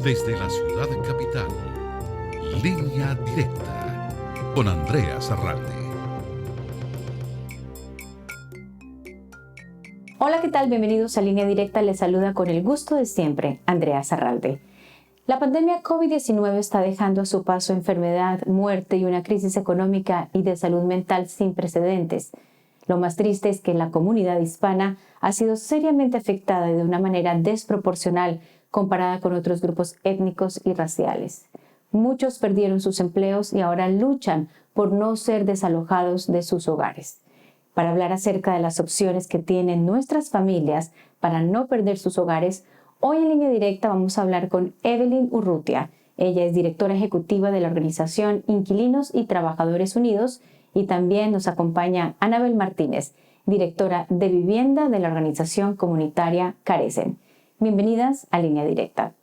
Desde la ciudad capital, Línea Directa con Andrea Zarralde. Hola, ¿qué tal? Bienvenidos a Línea Directa. Les saluda con el gusto de siempre, Andrea Zarralde. La pandemia COVID-19 está dejando a su paso enfermedad, muerte y una crisis económica y de salud mental sin precedentes. Lo más triste es que la comunidad hispana ha sido seriamente afectada de una manera desproporcional comparada con otros grupos étnicos y raciales. Muchos perdieron sus empleos y ahora luchan por no ser desalojados de sus hogares. Para hablar acerca de las opciones que tienen nuestras familias para no perder sus hogares, hoy en Línea Directa vamos a hablar con Evelyn Urrutia. Ella es directora ejecutiva de la organización Inquilinos y Trabajadores Unidos, y también nos acompaña Anabel Martínez, directora de vivienda de la organización comunitaria Carecen. Bienvenidas a Línea Directa.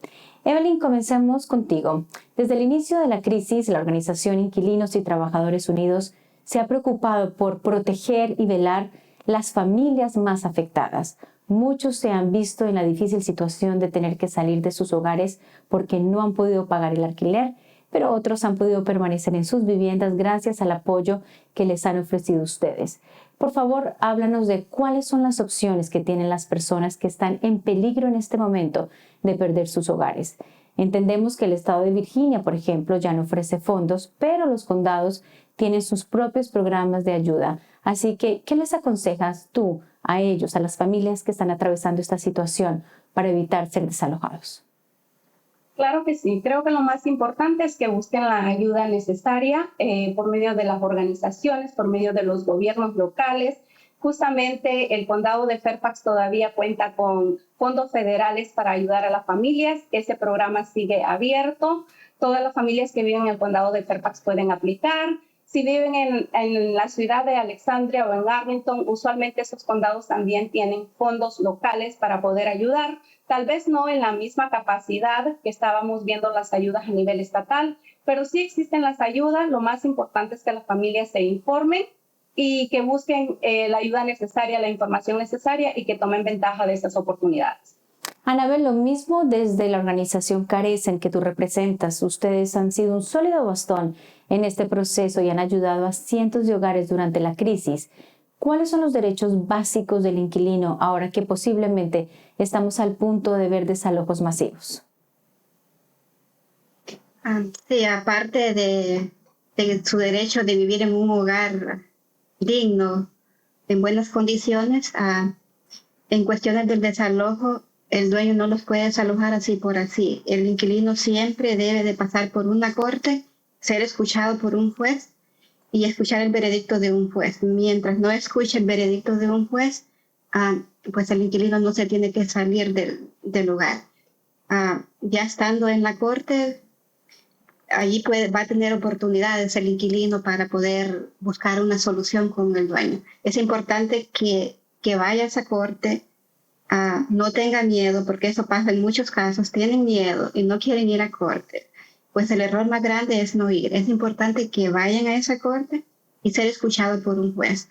Evelyn, comencemos contigo. Desde el inicio de la crisis, la organización Inquilinos y Trabajadores Unidos se ha preocupado por proteger y velar las familias más afectadas. Muchos se han visto en la difícil situación de tener que salir de sus hogares porque no han podido pagar el alquiler, pero otros han podido permanecer en sus viviendas gracias al apoyo que les han ofrecido ustedes. Por favor, háblanos de cuáles son las opciones que tienen las personas que están en peligro en este momento de perder sus hogares. Entendemos que el estado de Virginia, por ejemplo, ya no ofrece fondos, pero los condados tienen sus propios programas de ayuda. Así que, ¿qué les aconsejas tú a ellos, a las familias que están atravesando esta situación para evitar ser desalojados? Claro que sí. Creo que lo más importante es que busquen la ayuda necesaria por medio de las organizaciones, por medio de los gobiernos locales. Justamente el condado de Fairfax todavía cuenta con fondos federales para ayudar a las familias. Ese programa sigue abierto. Todas las familias que viven en el condado de Fairfax pueden aplicar. Si viven en la ciudad de Alexandria o en Arlington, usualmente esos condados también tienen fondos locales para poder ayudar. Tal vez no en la misma capacidad que estábamos viendo las ayudas a nivel estatal, pero sí existen las ayudas. Lo más importante es que las familias se informen y que busquen la ayuda necesaria, la información necesaria y que tomen ventaja de esas oportunidades. Anabel, lo mismo desde la organización Carecen que tú representas. Ustedes han sido un sólido bastón en este proceso y han ayudado a cientos de hogares durante la crisis. ¿Cuáles son los derechos básicos del inquilino ahora que posiblemente estamos al punto de ver desalojos masivos? Sí, aparte de su derecho de vivir en un hogar digno, en buenas condiciones, en cuestiones del desalojo, el dueño no los puede desalojar así por así. El inquilino siempre debe de pasar por una corte, ser escuchado por un juez y escuchar el veredicto de un juez. Mientras no escuche el veredicto de un juez, pues el inquilino no se tiene que salir del lugar. Ya estando en la corte, allí va a tener oportunidades el inquilino para poder buscar una solución con el dueño. Es importante que vaya a esa corte, no tenga miedo, porque eso pasa en muchos casos, tienen miedo y no quieren ir a corte. Pues el error más grande es no ir. Es importante que vayan a esa corte y ser escuchados por un juez.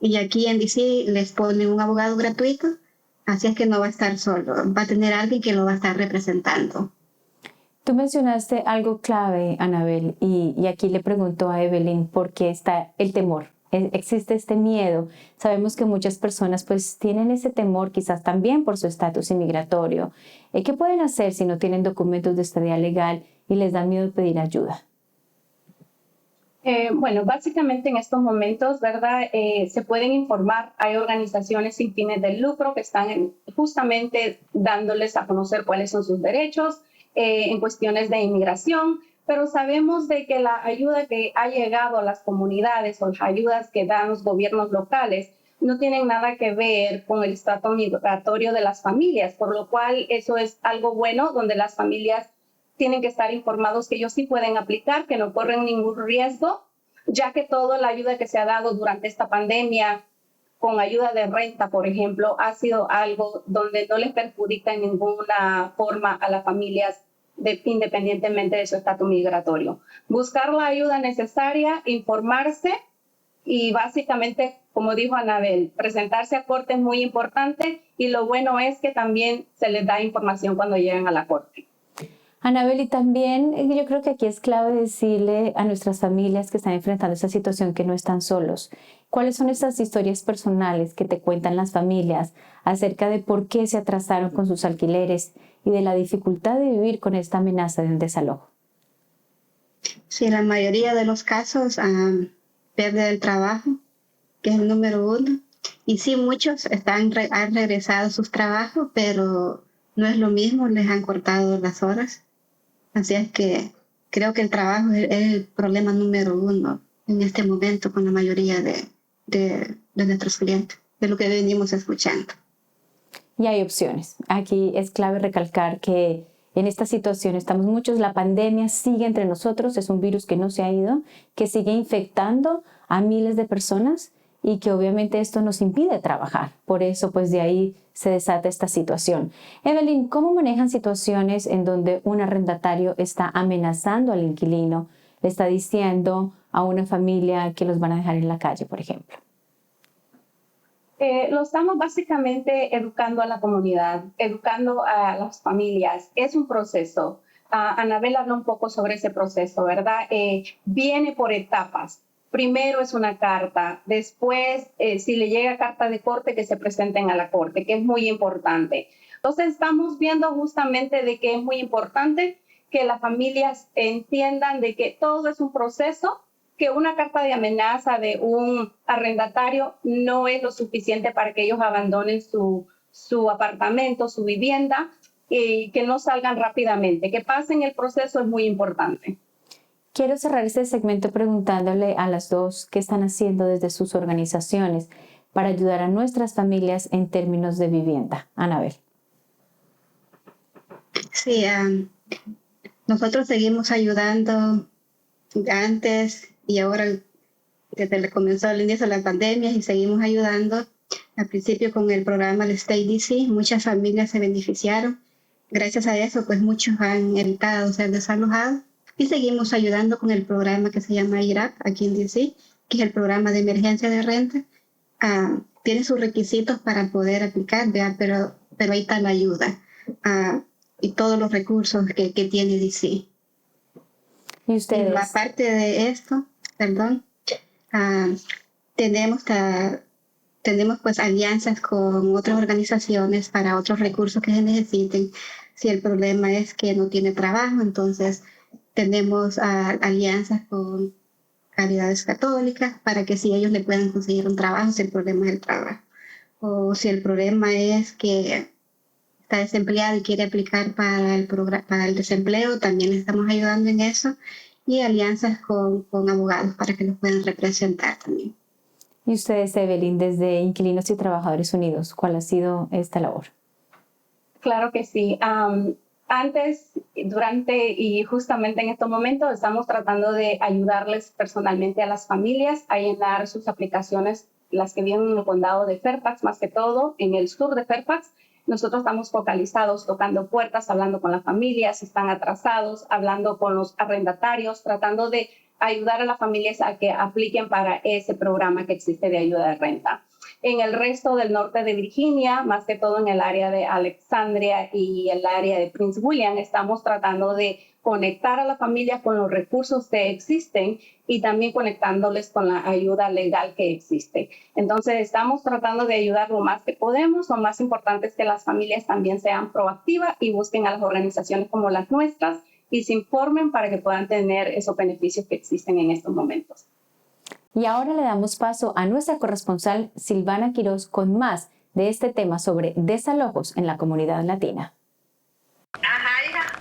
Y aquí en DC les ponen un abogado gratuito, así es que no va a estar solo, va a tener alguien que lo va a estar representando. Tú mencionaste algo clave, Anabel, y aquí le pregunto a Evelyn por qué está el temor. Existe este miedo. Sabemos que muchas personas pues tienen ese temor quizás también por su estatus inmigratorio. ¿Qué pueden hacer si no tienen documentos de estadía legal y les da miedo pedir ayuda? Bueno, básicamente en estos momentos, ¿verdad? Se pueden informar. Hay organizaciones sin fines de lucro que están justamente dándoles a conocer cuáles son sus derechos en cuestiones de inmigración. Pero sabemos de que la ayuda que ha llegado a las comunidades o las ayudas que dan los gobiernos locales no tienen nada que ver con el estatus migratorio de las familias, por lo cual eso es algo bueno, donde las familias tienen que estar informados que ellos sí pueden aplicar, que no corren ningún riesgo, ya que toda la ayuda que se ha dado durante esta pandemia, con ayuda de renta, por ejemplo, ha sido algo donde no les perjudica en ninguna forma a las familias independientemente de su estatus migratorio. Buscar la ayuda necesaria, informarse y básicamente, como dijo Anabel, presentarse a corte es muy importante y lo bueno es que también se les da información cuando llegan a la corte. Anabel, y también yo creo que aquí es clave decirle a nuestras familias que están enfrentando esta situación que no están solos. ¿Cuáles son esas historias personales que te cuentan las familias acerca de por qué se atrasaron con sus alquileres y de la dificultad de vivir con esta amenaza de un desalojo? Sí, la mayoría de los casos, pérdida del trabajo, que es el número uno. Y sí, muchos han regresado a sus trabajos, pero no es lo mismo, les han cortado las horas. Así es que creo que el trabajo es el problema número uno en este momento con la mayoría de nuestros clientes, de lo que venimos escuchando. Y hay opciones. Aquí es clave recalcar que en esta situación estamos muchos, la pandemia sigue entre nosotros, es un virus que no se ha ido, que sigue infectando a miles de personas y que obviamente esto nos impide trabajar. Por eso, pues de ahí se desata esta situación. Evelyn, ¿cómo manejan situaciones en donde un arrendatario está amenazando al inquilino, le está diciendo a una familia que los van a dejar en la calle, por ejemplo? Lo estamos básicamente educando a la comunidad, educando a las familias. Es un proceso. Anabel habla un poco sobre ese proceso, ¿verdad? Viene por etapas. Primero es una carta, después si le llega carta de corte, que se presenten a la corte, que es muy importante. Entonces estamos viendo justamente de que es muy importante que las familias entiendan de que todo es un proceso, que una carta de amenaza de un arrendatario no es lo suficiente para que ellos abandonen su apartamento, su vivienda, y que no salgan rápidamente. Que pasen el proceso es muy importante. Quiero cerrar este segmento preguntándole a las dos qué están haciendo desde sus organizaciones para ayudar a nuestras familias en términos de vivienda. Anabel. Sí, nosotros seguimos ayudando antes y ahora desde que comenzó el inicio de la pandemia y seguimos ayudando. Al principio con el programa de Stay DC, muchas familias se beneficiaron. Gracias a eso, pues muchos han evitado ser desalojados. Y seguimos ayudando con el programa que se llama IRAP aquí en DC, que es el programa de emergencia de renta. Tiene sus requisitos para poder aplicar, ¿verdad? Pero ahí está la ayuda y todos los recursos que tiene DC. ¿Y ustedes? Y aparte de esto, tenemos pues alianzas con otras organizaciones para otros recursos que se necesiten. Si el problema es que no tiene trabajo, entonces tenemos alianzas con Caridades Católicas para que si ellos le puedan conseguir un trabajo, si el problema es el trabajo. O si el problema es que está desempleado y quiere aplicar para el desempleo, también le estamos ayudando en eso. Y alianzas con abogados para que los puedan representar también. Y ustedes, Evelyn, desde Inquilinos y Trabajadores Unidos, ¿cuál ha sido esta labor? Claro que sí. Antes, durante y justamente en estos momentos estamos tratando de ayudarles personalmente a las familias a llenar sus aplicaciones, las que vienen en el condado de Fairfax, más que todo en el sur de Fairfax. Nosotros estamos focalizados, tocando puertas, hablando con las familias, si están atrasados, hablando con los arrendatarios, tratando de ayudar a las familias a que apliquen para ese programa que existe de ayuda de renta. En el resto del norte de Virginia, más que todo en el área de Alexandria y el área de Prince William, estamos tratando de conectar a las familias con los recursos que existen y también conectándoles con la ayuda legal que existe. Entonces, estamos tratando de ayudar lo más que podemos. Lo más importante es que las familias también sean proactivas y busquen a las organizaciones como las nuestras y se informen para que puedan tener esos beneficios que existen en estos momentos. Y ahora le damos paso a nuestra corresponsal Silvana Quiroz con más de este tema sobre desalojos en la comunidad latina.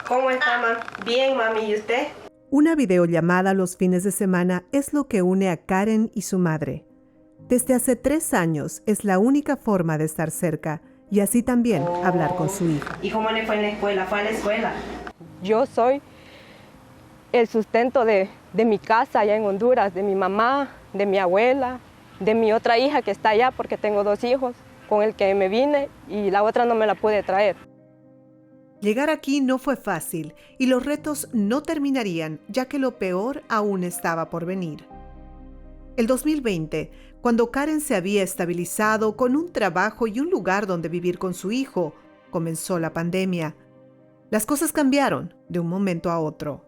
¿Cómo está, mami? Bien, mami, ¿y usted? Una videollamada los fines de semana es lo que une a Karen y su madre. Desde hace 3 años es la única forma de estar cerca y así también hablar con su hija. ¿Y cómo le fue en la escuela? ¿Fue a la escuela? Yo soy el sustento de mi casa allá en Honduras, de mi mamá, de mi abuela, de mi otra hija que está allá porque tengo 2 hijos con el que me vine y la otra no me la pude traer. Llegar aquí no fue fácil y los retos no terminarían, ya que lo peor aún estaba por venir. El 2020, cuando Karen se había estabilizado con un trabajo y un lugar donde vivir con su hijo, comenzó la pandemia. Las cosas cambiaron. de un momento a otro.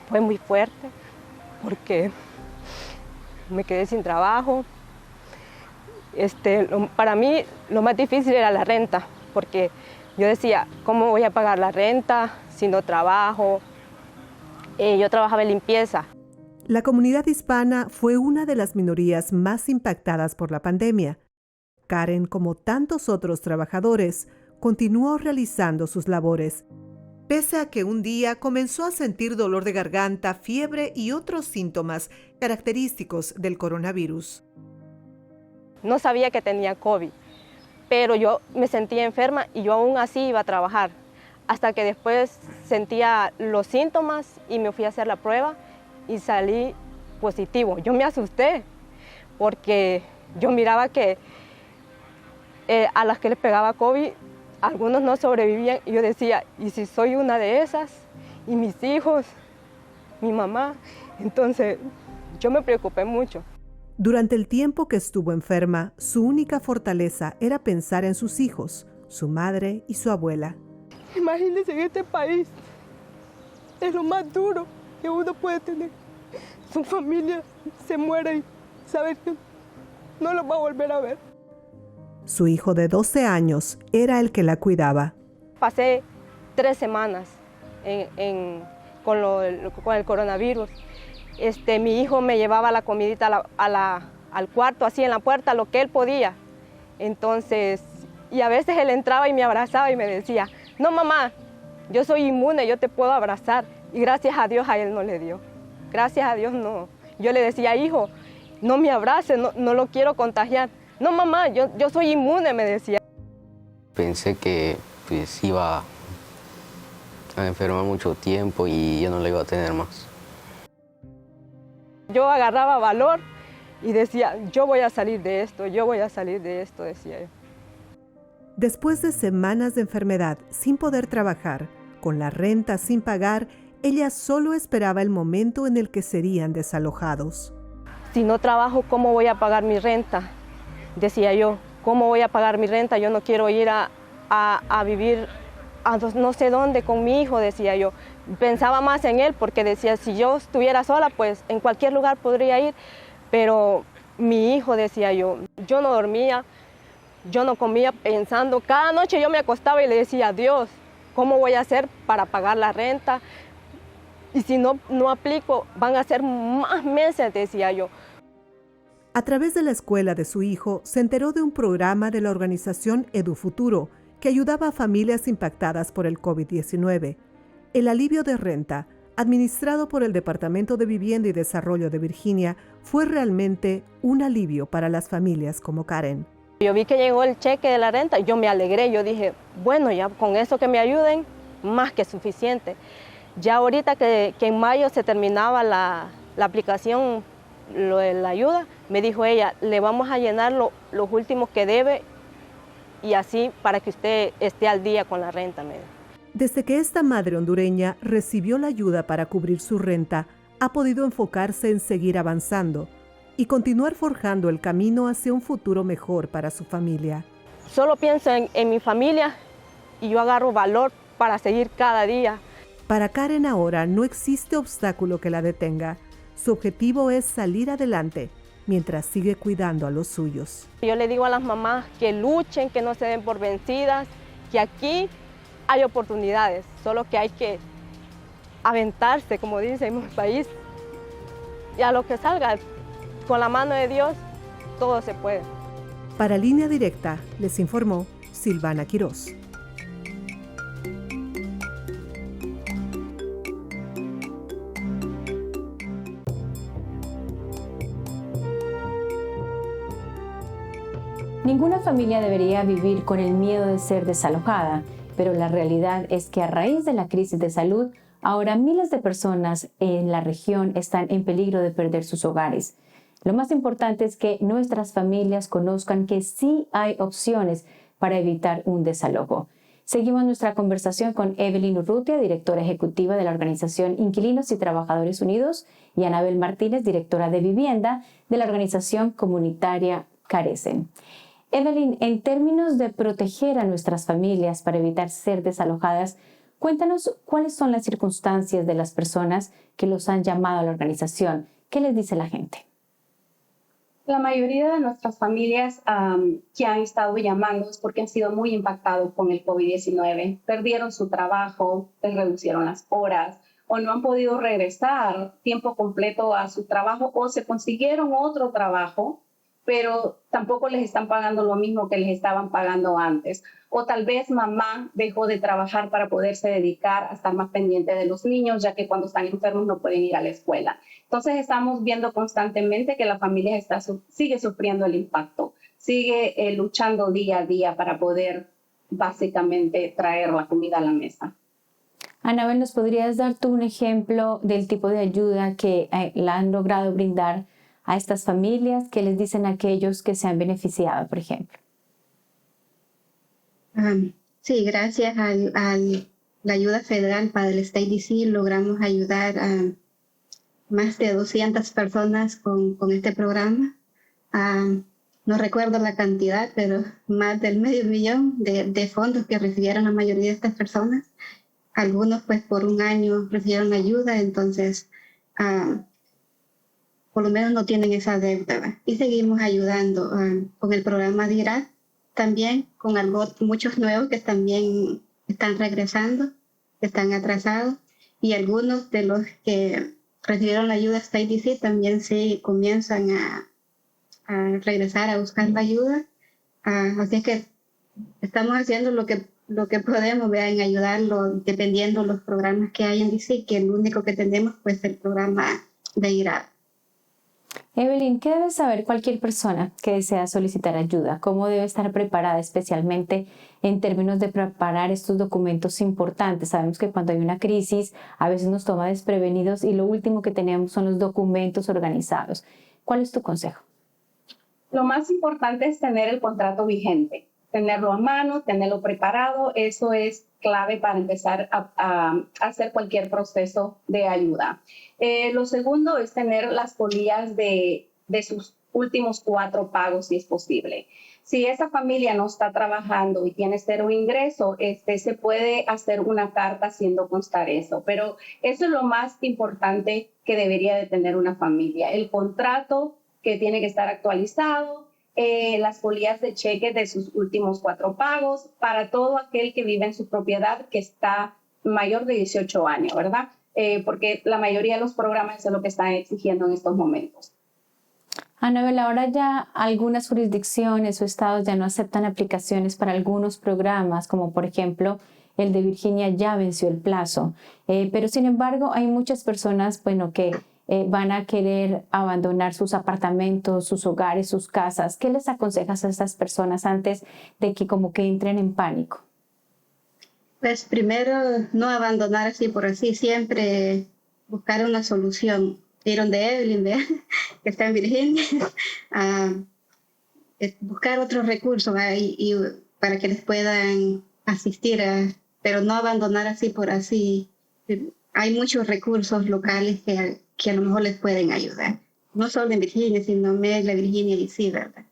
Fue muy fuerte porque me quedé sin trabajo. Para mí lo más difícil era la renta, porque yo decía, ¿cómo voy a pagar la renta si no trabajo? Yo trabajaba en limpieza. La comunidad hispana fue una de las minorías más impactadas por la pandemia. Karen, como tantos otros trabajadores, continuó realizando sus labores, pese a que un día comenzó a sentir dolor de garganta, fiebre y otros síntomas característicos del coronavirus. No sabía que tenía COVID, pero yo me sentía enferma y yo aún así iba a trabajar, hasta que después sentía los síntomas y me fui a hacer la prueba y salí positivo. Yo me asusté porque yo miraba que a las que les pegaba COVID, algunos no sobrevivían y yo decía, ¿y si soy una de esas? ¿Y mis hijos? ¿Mi mamá? Entonces yo me preocupé mucho. Durante el tiempo que estuvo enferma, su única fortaleza era pensar en sus hijos, su madre y su abuela. Imagínense en este país, es lo más duro que uno puede tener. Su familia se muere y saber que no los va a volver a ver. Su hijo de 12 años era el que la cuidaba. Pasé 3 semanas con el coronavirus. Mi hijo me llevaba la comidita al cuarto, así en la puerta, lo que él podía. Entonces, y a veces él entraba y me abrazaba y me decía, no mamá, yo soy inmune, yo te puedo abrazar. Y gracias a Dios a él no le dio. Gracias a Dios no. Yo le decía, hijo, no me abrace, no lo quiero contagiar. No mamá, yo soy inmune, me decía. Pensé que pues iba a enfermar mucho tiempo y yo no la iba a tener más. Yo agarraba valor y decía, yo voy a salir de esto, yo voy a salir de esto, decía yo. Después de semanas de enfermedad, sin poder trabajar, con la renta sin pagar, ella solo esperaba el momento en el que serían desalojados. Si no trabajo, ¿cómo voy a pagar mi renta? Decía yo, ¿cómo voy a pagar mi renta? Yo no quiero ir a vivir a no sé dónde con mi hijo, decía yo. Pensaba más en él porque decía, si yo estuviera sola, pues en cualquier lugar podría ir. Pero mi hijo, decía yo no dormía, yo no comía pensando. Cada noche yo me acostaba y le decía, Dios, ¿cómo voy a hacer para pagar la renta? Y si no aplico, van a ser más meses, decía yo. A través de la escuela de su hijo, se enteró de un programa de la organización EduFuturo que ayudaba a familias impactadas por el COVID-19. El alivio de renta, administrado por el Departamento de Vivienda y Desarrollo de Virginia, fue realmente un alivio para las familias como Karen. Yo vi que llegó el cheque de la renta, yo me alegré, yo dije, bueno, ya con eso que me ayuden, más que suficiente. Ya ahorita que en mayo se terminaba la aplicación, lo de la ayuda, me dijo ella, le vamos a llenar los últimos que debe y así para que usted esté al día con la renta. Desde que esta madre hondureña recibió la ayuda para cubrir su renta, ha podido enfocarse en seguir avanzando y continuar forjando el camino hacia un futuro mejor para su familia. Solo pienso en mi familia y yo agarro valor para seguir cada día. Para Karen ahora no existe obstáculo que la detenga. Su objetivo es salir adelante mientras sigue cuidando a los suyos. Yo le digo a las mamás que luchen, que no se den por vencidas, que aquí hay oportunidades, solo que hay que aventarse, como dice en mi país, y a lo que salga, con la mano de Dios, todo se puede. Para Línea Directa, les informó Silvana Quiroz. Ninguna familia debería vivir con el miedo de ser desalojada, pero la realidad es que a raíz de la crisis de salud, ahora miles de personas en la región están en peligro de perder sus hogares. Lo más importante es que nuestras familias conozcan que sí hay opciones para evitar un desalojo. Seguimos nuestra conversación con Evelyn Urrutia, directora ejecutiva de la organización Inquilinos y Trabajadores Unidos, y Anabel Martínez, directora de Vivienda de la organización comunitaria Carecen. Evelyn, en términos de proteger a nuestras familias para evitar ser desalojadas, Cuéntanos cuáles son las circunstancias de las personas que los han llamado a la organización. ¿Qué les dice la gente? La mayoría de nuestras familias que han estado llamando es porque han sido muy impactados con el COVID-19. Perdieron su trabajo, les reducieron las horas o no han podido regresar tiempo completo a su trabajo o se consiguieron otro trabajo, pero tampoco les están pagando lo mismo que les estaban pagando antes. O tal vez mamá dejó de trabajar para poderse dedicar a estar más pendiente de los niños, ya que cuando están enfermos no pueden ir a la escuela. Entonces estamos viendo constantemente que la familia sigue sufriendo el impacto, sigue luchando día a día para poder básicamente traer la comida a la mesa. Anabel, ¿nos podrías dar tú un ejemplo del tipo de ayuda que la han logrado brindar a estas familias? ¿Qué les dicen a aquellos que se han beneficiado, por ejemplo? Sí, gracias a la ayuda federal para el State DC logramos ayudar a más de 200 personas con este programa. No recuerdo la cantidad, pero más del $500,000 de fondos que recibieron la mayoría de estas personas. Algunos pues por un año recibieron ayuda, entonces por lo menos no tienen esa deuda, ¿verdad? Y seguimos ayudando con el programa de IRAD, también con muchos nuevos que también están regresando, que están atrasados, y algunos de los que recibieron la ayuda State DC también se comienzan a regresar a buscar la ayuda. Así es que estamos haciendo lo que podemos, ¿verdad? En ayudarlo, dependiendo de los programas que hay en DC, que el único que tenemos pues es el programa de IRAD. Evelyn, ¿qué debe saber cualquier persona que desea solicitar ayuda? ¿Cómo debe estar preparada, especialmente en términos de preparar estos documentos importantes? Sabemos que cuando hay una crisis a veces nos toma desprevenidos y lo último que tenemos son los documentos organizados. ¿Cuál es tu consejo? Lo más importante es tener el contrato vigente, tenerlo a mano, tenerlo preparado. Eso es clave para empezar a hacer cualquier proceso de ayuda. Lo segundo es tener las folías de sus últimos 4 pagos, si es posible. Si esa familia no está trabajando y tiene 0 ingreso, se puede hacer una carta haciendo constar eso. Pero eso es lo más importante que debería de tener una familia. El contrato que tiene que estar actualizado, las folías de cheques de sus últimos 4 pagos para todo aquel que vive en su propiedad que está mayor de 18 años, ¿verdad? Porque la mayoría de los programas es lo que están exigiendo en estos momentos. Anabel, ahora ya algunas jurisdicciones o estados ya no aceptan aplicaciones para algunos programas, como por ejemplo el de Virginia ya venció el plazo, pero sin embargo hay muchas personas, bueno, que van a querer abandonar sus apartamentos, sus hogares, sus casas. ¿Qué les aconsejas a estas personas antes de que como que entren en pánico? Pues primero, no abandonar así por así, siempre buscar una solución. Vieron de Evelyn, ¿verdad? Que está en Virginia, buscar otros recursos y para que les puedan asistir, pero no abandonar así por así. Hay muchos recursos locales que a lo mejor les pueden ayudar. No solo en Virginia, sino en Maryland, Virginia y DC, ¿verdad?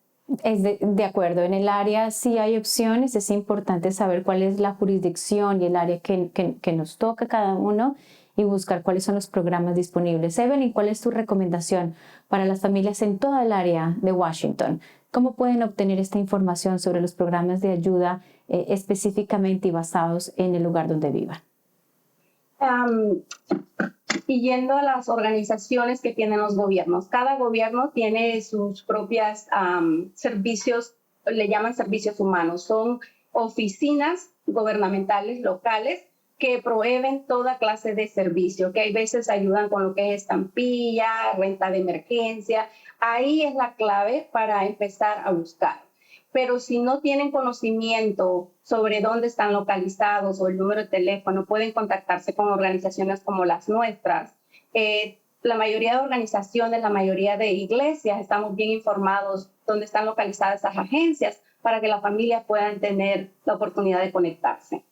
Es de acuerdo, en el área sí hay opciones, es importante saber cuál es la jurisdicción y el área que nos toca cada uno y buscar cuáles son los programas disponibles. Evelyn, ¿cuál es tu recomendación para las familias en toda el área de Washington? ¿Cómo pueden obtener esta información sobre los programas de ayuda específicamente y basados en el lugar donde vivan? Y yendo a las organizaciones que tienen los gobiernos. Cada gobierno tiene sus propias servicios, le llaman servicios humanos. Son oficinas gubernamentales locales que proveen toda clase de servicio, que hay veces ayudan con lo que es estampilla, renta de emergencia. Ahí es la clave para empezar a buscar. Pero si no tienen conocimiento sobre dónde están localizados o el número de teléfono, pueden contactarse con organizaciones como las nuestras. La mayoría de organizaciones, la mayoría de iglesias, estamos bien informados dónde están localizadas esas agencias para que las familias puedan tener la oportunidad de conectarse.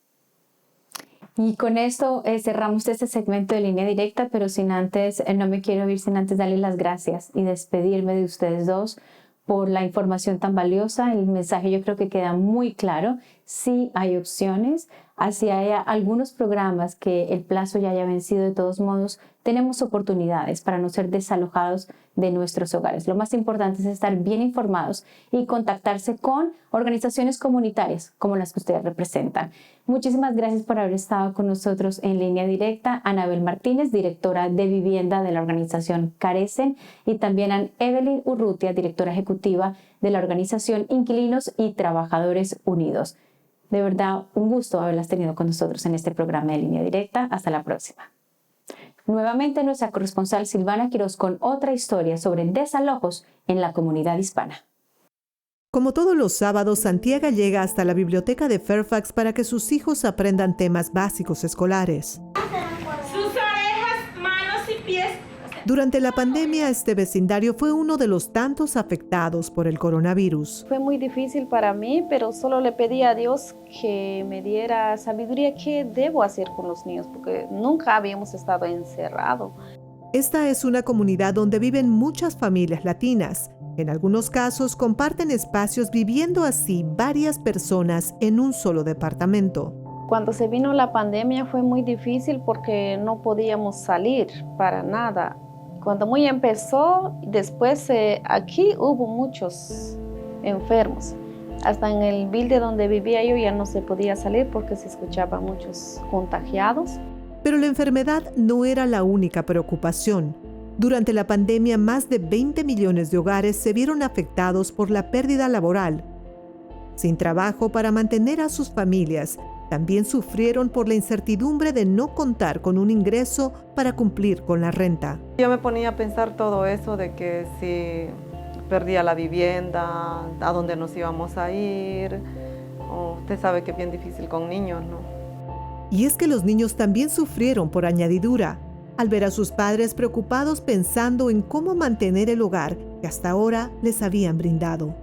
Y con esto cerramos este segmento de Línea Directa, pero sin antes, no me quiero ir sin antes darles las gracias y despedirme de ustedes dos por la información tan valiosa. El mensaje yo creo que queda muy claro. sí hay opciones. Así hay algunos programas que el plazo ya haya vencido, de todos modos, tenemos oportunidades para no ser desalojados de nuestros hogares. Lo más importante es estar bien informados y contactarse con organizaciones comunitarias como las que ustedes representan. Muchísimas gracias por haber estado con nosotros en Línea Directa. Anabel Martínez, directora de vivienda de la organización Carecen, y también a Evelyn Urrutia, directora ejecutiva de la organización Inquilinos y Trabajadores Unidos. De verdad, un gusto haberlas tenido con nosotros en este programa de Línea Directa. Hasta la próxima. Nuevamente nuestra corresponsal Silvana Quiroz con otra historia sobre desalojos en la comunidad hispana. Como todos los sábados, Santiago llega hasta la biblioteca de Fairfax para que sus hijos aprendan temas básicos escolares. Sus orejas, manos y pies. Durante la pandemia, este vecindario fue uno de los tantos afectados por el coronavirus. Fue muy difícil para mí, pero solo le pedí a Dios que me diera sabiduría qué debo hacer con los niños, porque nunca habíamos estado encerrados. Esta es una comunidad donde viven muchas familias latinas. En algunos casos comparten espacios, viviendo así varias personas en un solo departamento. Cuando se vino la pandemia fue muy difícil porque no podíamos salir para nada. Cuando muy empezó, después aquí hubo muchos enfermos. Hasta en el building donde vivía yo ya no se podía salir porque se escuchaban muchos contagiados. Pero la enfermedad no era la única preocupación. Durante la pandemia, más de 20 millones de hogares se vieron afectados por la pérdida laboral. Sin trabajo para mantener a sus familias, también sufrieron por la incertidumbre de no contar con un ingreso para cumplir con la renta. Yo me ponía a pensar todo eso de que si perdía la vivienda, a dónde nos íbamos a ir. Usted sabe que es bien difícil con niños, ¿no? Y es que los niños también sufrieron por añadidura, al ver a sus padres preocupados pensando en cómo mantener el hogar que hasta ahora les habían brindado.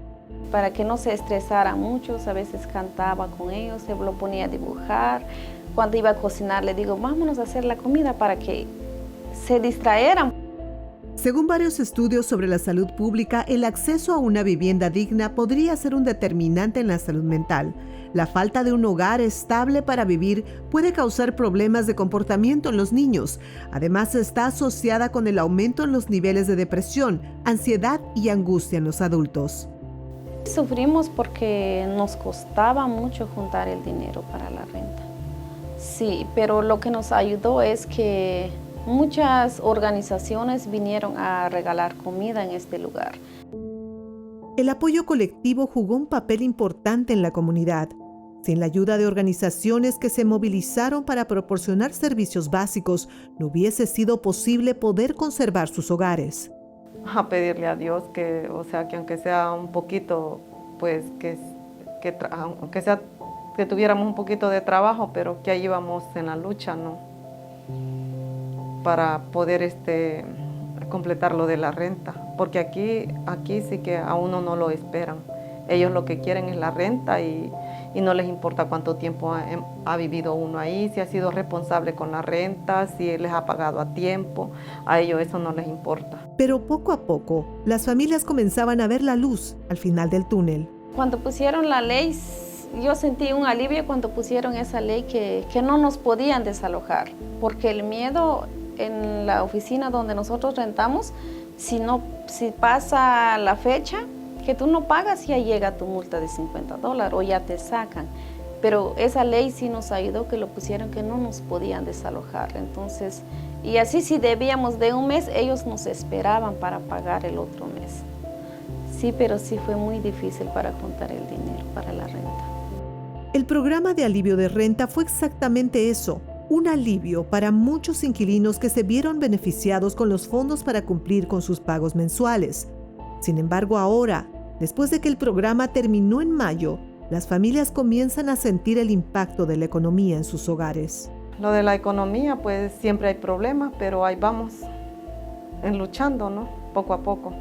Para que no se estresaran muchos, a veces cantaba con ellos, se lo ponía a dibujar. Cuando iba a cocinar le digo, vámonos a hacer la comida para que se distraeran. Según varios estudios sobre la salud pública, el acceso a una vivienda digna podría ser un determinante en la salud mental. La falta de un hogar estable para vivir puede causar problemas de comportamiento en los niños. Además, está asociada con el aumento en los niveles de depresión, ansiedad y angustia en los adultos. Sufrimos porque nos costaba mucho juntar el dinero para la renta. Sí, pero lo que nos ayudó es que muchas organizaciones vinieron a regalar comida en este lugar. El apoyo colectivo jugó un papel importante en la comunidad. Sin la ayuda de organizaciones que se movilizaron para proporcionar servicios básicos, no hubiese sido posible poder conservar sus hogares. A pedirle a Dios que aunque sea un poquito, pues aunque sea que tuviéramos un poquito de trabajo, pero que ahí íbamos en la lucha, ¿no? Para poder completar lo de la renta, porque aquí sí que a uno no lo esperan. Ellos lo que quieren es la renta y no les importa cuánto tiempo ha vivido uno ahí, si ha sido responsable con la renta, si les ha pagado a tiempo, a ellos eso no les importa. Pero poco a poco, las familias comenzaban a ver la luz al final del túnel. Cuando pusieron la ley, yo sentí un alivio cuando pusieron esa ley que no nos podían desalojar, porque el miedo en la oficina donde nosotros rentamos, si pasa la fecha, que tú no pagas, ya llega tu multa de $50 o ya te sacan. Pero esa ley sí nos ayudó, que lo pusieron que no nos podían desalojar. Entonces, y así si debíamos de un mes, ellos nos esperaban para pagar el otro mes. Sí, pero sí fue muy difícil para juntar el dinero para la renta. El programa de alivio de renta fue exactamente eso, un alivio para muchos inquilinos que se vieron beneficiados con los fondos para cumplir con sus pagos mensuales. Sin embargo, ahora, después de que el programa terminó en mayo, las familias comienzan a sentir el impacto de la economía en sus hogares. Lo de la economía, pues siempre hay problemas, pero ahí vamos, luchando, ¿no? Poco a poco.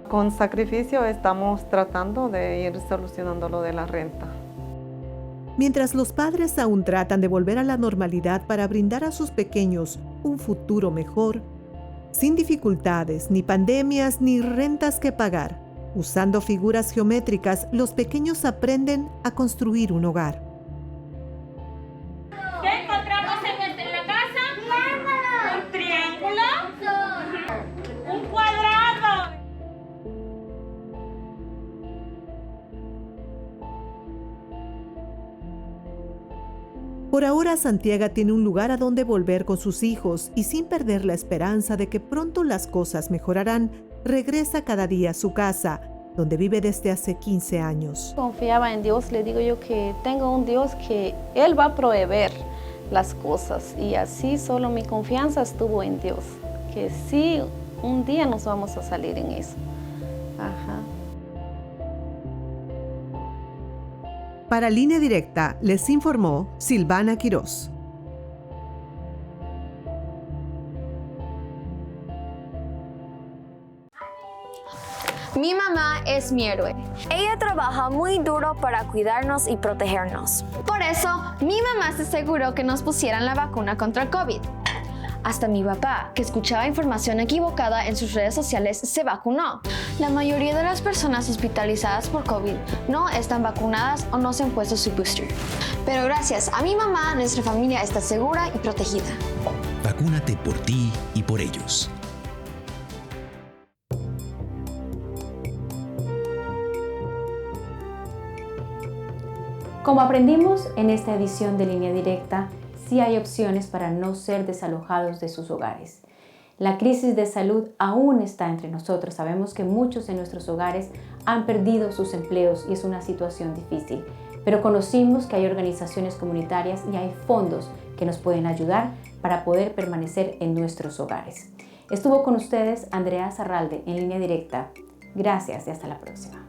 Con sacrificio estamos tratando de ir solucionando lo de la renta. Mientras los padres aún tratan de volver a la normalidad para brindar a sus pequeños un futuro mejor, sin dificultades, ni pandemias, ni rentas que pagar, Usando figuras geométricas, los pequeños aprenden a construir un hogar. ¿Qué encontramos en la casa? Un triángulo. Un cuadrado. Por ahora, Santiago tiene un lugar a donde volver con sus hijos y sin perder la esperanza de que pronto las cosas mejorarán, regresa cada día a su casa, donde vive desde hace 15 años. Confiaba en Dios, le digo yo que tengo un Dios que Él va a proveer las cosas y así solo mi confianza estuvo en Dios, que sí, un día nos vamos a salir en eso. Ajá. Para Línea Directa, les informó Silvana Quirós. Mi mamá es mi héroe. Ella trabaja muy duro para cuidarnos y protegernos. Por eso, mi mamá se aseguró que nos pusieran la vacuna contra el COVID. Hasta mi papá, que escuchaba información equivocada en sus redes sociales, se vacunó. La mayoría de las personas hospitalizadas por COVID no están vacunadas o no se han puesto su booster. Pero gracias a mi mamá, nuestra familia está segura y protegida. Vacúnate por ti y por ellos. Como aprendimos en esta edición de Línea Directa, sí hay opciones para no ser desalojados de sus hogares. La crisis de salud aún está entre nosotros. Sabemos que muchos en nuestros hogares han perdido sus empleos y es una situación difícil. Pero conocimos que hay organizaciones comunitarias y hay fondos que nos pueden ayudar para poder permanecer en nuestros hogares. Estuvo con ustedes Andrea Zarralde en Línea Directa. Gracias y hasta la próxima.